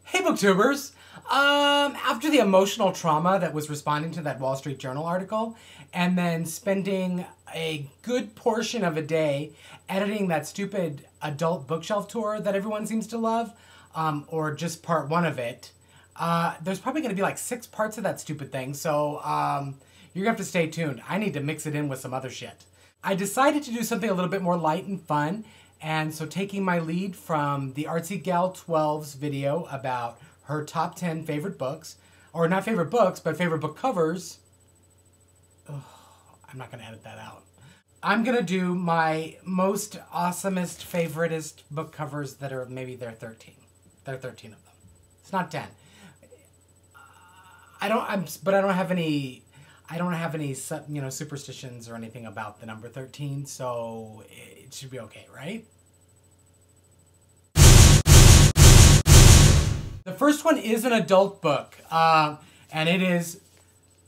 Hey booktubers! After the emotional trauma that was responding to that Wall Street Journal article, and then spending a good portion of a day editing that stupid adult bookshelf tour that everyone seems to love, or just part one of it, there's probably going to be like 6 parts of that stupid thing, so you're going to have to stay tuned. I need to mix it in with some other shit. I decided to do something a little bit more light and fun, and so taking my lead from the Artsy Gal 12's video about her top 10 favorite books, or not favorite books, but favorite book covers. Ugh, I'm not going to edit that out. I'm going to do my most awesomest, favoritist book covers that are maybe they're 13. There are 13 of them. It's not 10. I don't have any superstitions or anything about the number 13, so it should be okay, right? The first one is an adult book, and it is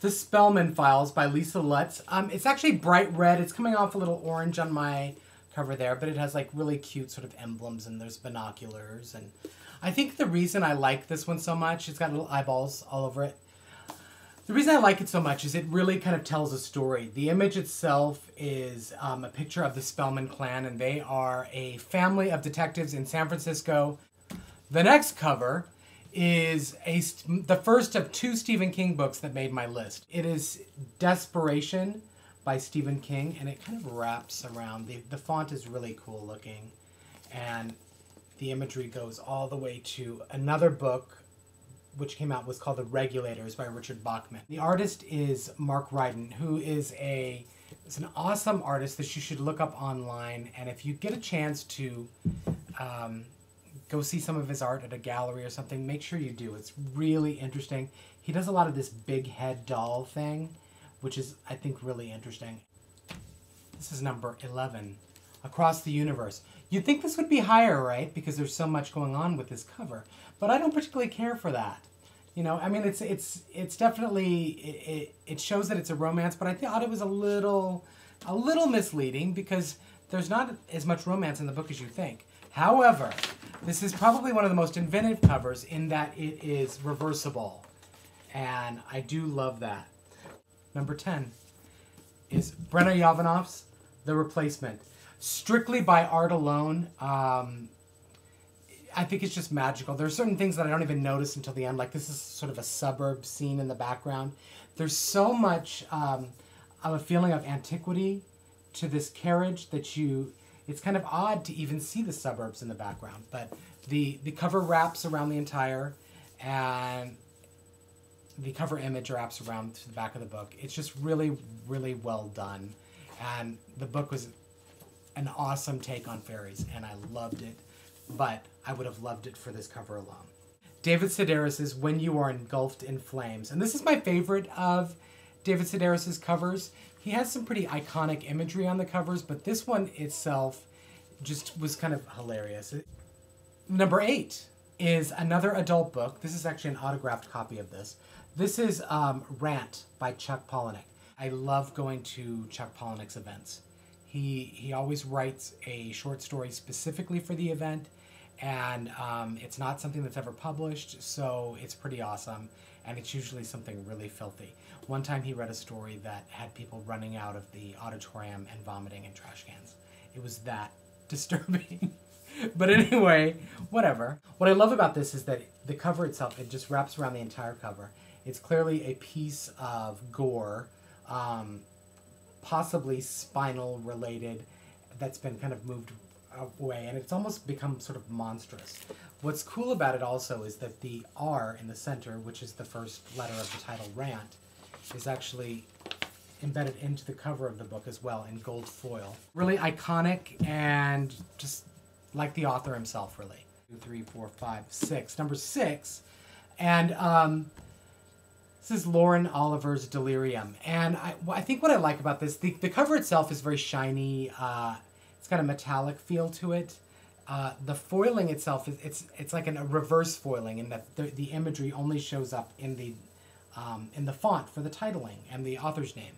The Spellman Files by Lisa Lutz. It's actually bright red. It's coming off a little orange on my cover there, but it has like really cute sort of emblems, and there's binoculars. And I think the reason I like this one so much, it's got little eyeballs all over it. The reason I like it so much is it really kind of tells a story. The image itself is a picture of the Spellman clan, and they are a family of detectives in San Francisco. The next cover is the first of 2 Stephen King books that made my list. It is Desperation by Stephen King, and it kind of wraps around. The font is really cool looking, and the imagery goes all the way to another book which came out, was called The Regulators by Richard Bachman. The artist is Mark Ryden, who is an awesome artist that you should look up online, and if you get a chance to go see some of his art at a gallery or something, make sure you do. It's really interesting. He does a lot of this big head doll thing, which is, I think, really interesting. This is number 11, Across the Universe. You'd think this would be higher, right? Because there's so much going on with this cover. But I don't particularly care for that. You know, I mean, it's definitely, it shows that it's a romance, but I thought it was a little misleading because there's not as much romance in the book as you think. However, this is probably one of the most inventive covers in that it is reversible, and I do love that. Number 10 is Brenna Yovanov's The Replacement. Strictly by art alone, I think it's just magical. There are certain things that I don't even notice until the end, like this is sort of a suburb scene in the background. There's so much of a feeling of antiquity to this carriage that it's kind of odd to even see the suburbs in the background, but the cover wraps around the entire, and the cover image wraps around to the back of the book. It's just really, really well done, and the book was an awesome take on fairies, and I loved it, but I would have loved it for this cover alone. David Sedaris's When You Are Engulfed in Flames, and this is my favorite of David Sedaris's covers. He has some pretty iconic imagery on the covers, but this one itself just was kind of hilarious. Number 8 is another adult book. This is actually an autographed copy of this. This is Rant by Chuck Palahniuk. I love going to Chuck Palahniuk's events. He always writes a short story specifically for the event, and it's not something that's ever published, so it's pretty awesome, and it's usually something really filthy. One time he read a story that had people running out of the auditorium and vomiting in trash cans. It was that disturbing. But anyway, whatever. What I love about this is that the cover itself, it just wraps around the entire cover. It's clearly a piece of gore, possibly spinal related, that's been kind of moved away, and it's almost become sort of monstrous. What's cool about it also is that the R in the center, which is the first letter of the title Rant, is actually embedded into the cover of the book as well in gold foil. Really iconic, and just like the author himself, really. 2, 3, 4, 5, 6. Number 6, and this is Lauren Oliver's Delirium, and I think what I like about this, the cover itself is very shiny. It's got a metallic feel to it. The foiling itself it's like a reverse foiling in that the imagery only shows up in the font for the titling and the author's name.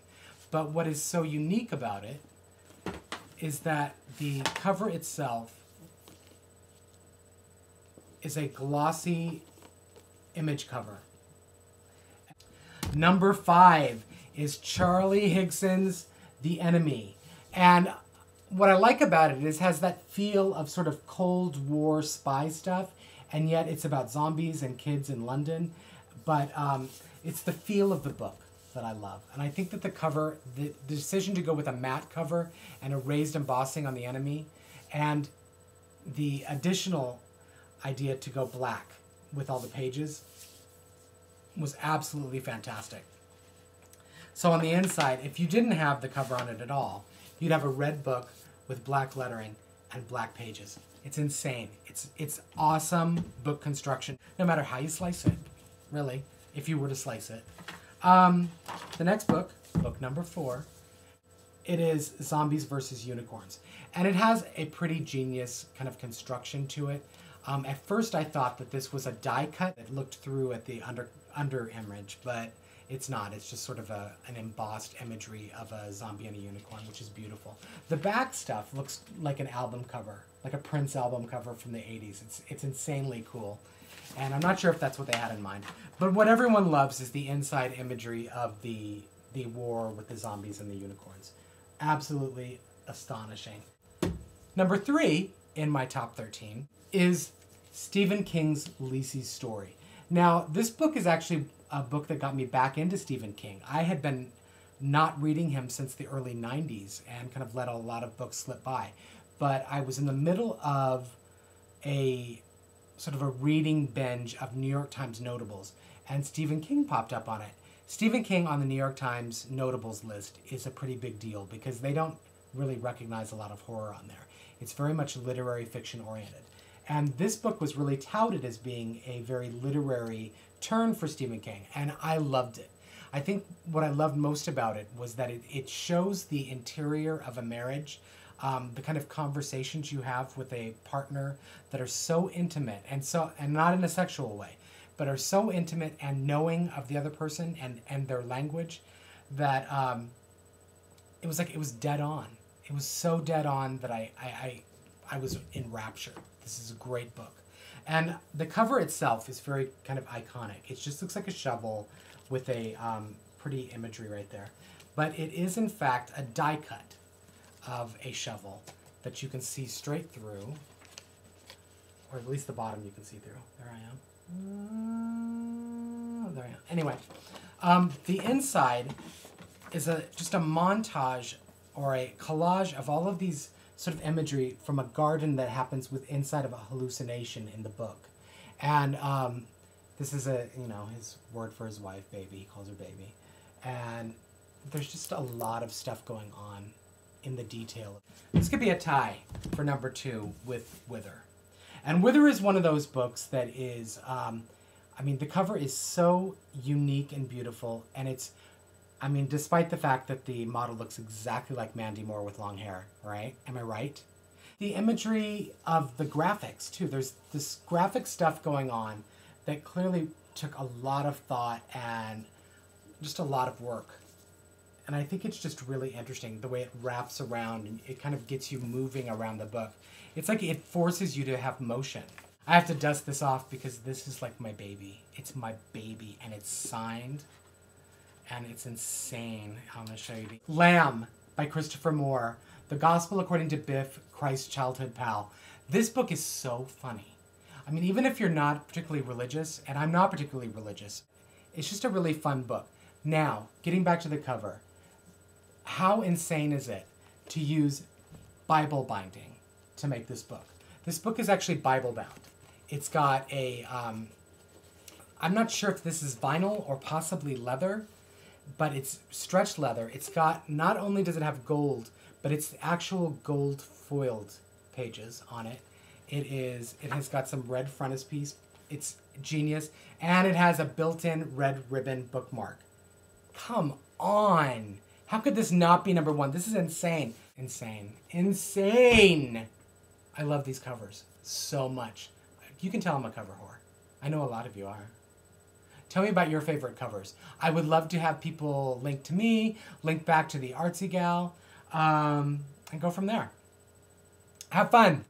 But what is so unique about it is that the cover itself is a glossy image cover. Number 5 is Charlie Higson's The Enemy. And what I like about it is it has that feel of sort of Cold War spy stuff, and yet it's about zombies and kids in London. But it's the feel of the book that I love. And I think that the cover, the decision to go with a matte cover and a raised embossing on The Enemy, and the additional idea to go black with all the pages was absolutely fantastic. So on the inside, if you didn't have the cover on it at all, you'd have a red book with black lettering and black pages. It's insane. It's awesome book construction, no matter how you slice it, really, if you were to slice it. The next book, book number 4, it is Zombies versus Unicorns. And it has a pretty genius kind of construction to it. At first I thought that this was a die cut that looked through at the under image, but it's not. It's just sort of an embossed imagery of a zombie and a unicorn, which is beautiful. The back stuff looks like an album cover, like a Prince album cover from the 80s. It's insanely cool. And I'm not sure if that's what they had in mind. But what everyone loves is the inside imagery of the war with the zombies and the unicorns. Absolutely astonishing. Number 3 in my top 13 is Stephen King's Lisey's Story. Now, this book is actually a book that got me back into Stephen King. I had been not reading him since the early 90s and kind of let a lot of books slip by. But I was in the middle of a sort of a reading binge of New York Times notables, and Stephen King popped up on it. Stephen King on the New York Times notables list is a pretty big deal because they don't really recognize a lot of horror on there. It's very much literary fiction oriented. And this book was really touted as being a very literary turn for Stephen King, and I loved it. I think what I loved most about it was that it shows the interior of a marriage, the kind of conversations you have with a partner that are so intimate and not in a sexual way, but are so intimate and knowing of the other person and their language that it was dead on. It was so dead on that I was enraptured. This is a great book. And the cover itself is very kind of iconic. It just looks like a shovel with a pretty imagery right there. But it is, in fact, a die cut of a shovel that you can see straight through. Or at least the bottom you can see through. There I am. There I am. Anyway, the inside is just a montage or a collage of all of these sort of imagery from a garden that happens inside of a hallucination in the book. And this is his word for his wife, baby. He calls her baby. And there's just a lot of stuff going on in the detail. This could be a tie for number 2 with Wither. And Wither is one of those books that is, the cover is so unique and beautiful, and despite the fact that the model looks exactly like Mandy Moore with long hair, right? Am I right? The imagery of the graphics, too. There's this graphic stuff going on that clearly took a lot of thought and just a lot of work. And I think it's just really interesting, the way it wraps around and it kind of gets you moving around the book. It's like it forces you to have motion. I have to dust this off because this is like my baby. It's my baby, and it's signed. And it's insane. I'm going to show you. Lamb by Christopher Moore. The Gospel According to Biff, Christ's Childhood Pal. This book is so funny. Even if you're not particularly religious, and I'm not particularly religious, it's just a really fun book. Now, getting back to the cover. How insane is it to use Bible binding to make this book? This book is actually Bible bound. It's got a, I'm not sure if this is vinyl or possibly leather, but it's stretched leather. It's got, not only does it have gold, but it's actual gold foiled pages on it. It has got some red frontispiece. It's genius. And it has a built-in red ribbon bookmark. Come on. How could this not be number 1? This is insane. Insane. Insane. I love these covers so much. You can tell I'm a cover whore. I know a lot of you are. Tell me about your favorite covers. I would love to have people link to me, link back to the Artsy Gal, and go from there. Have fun.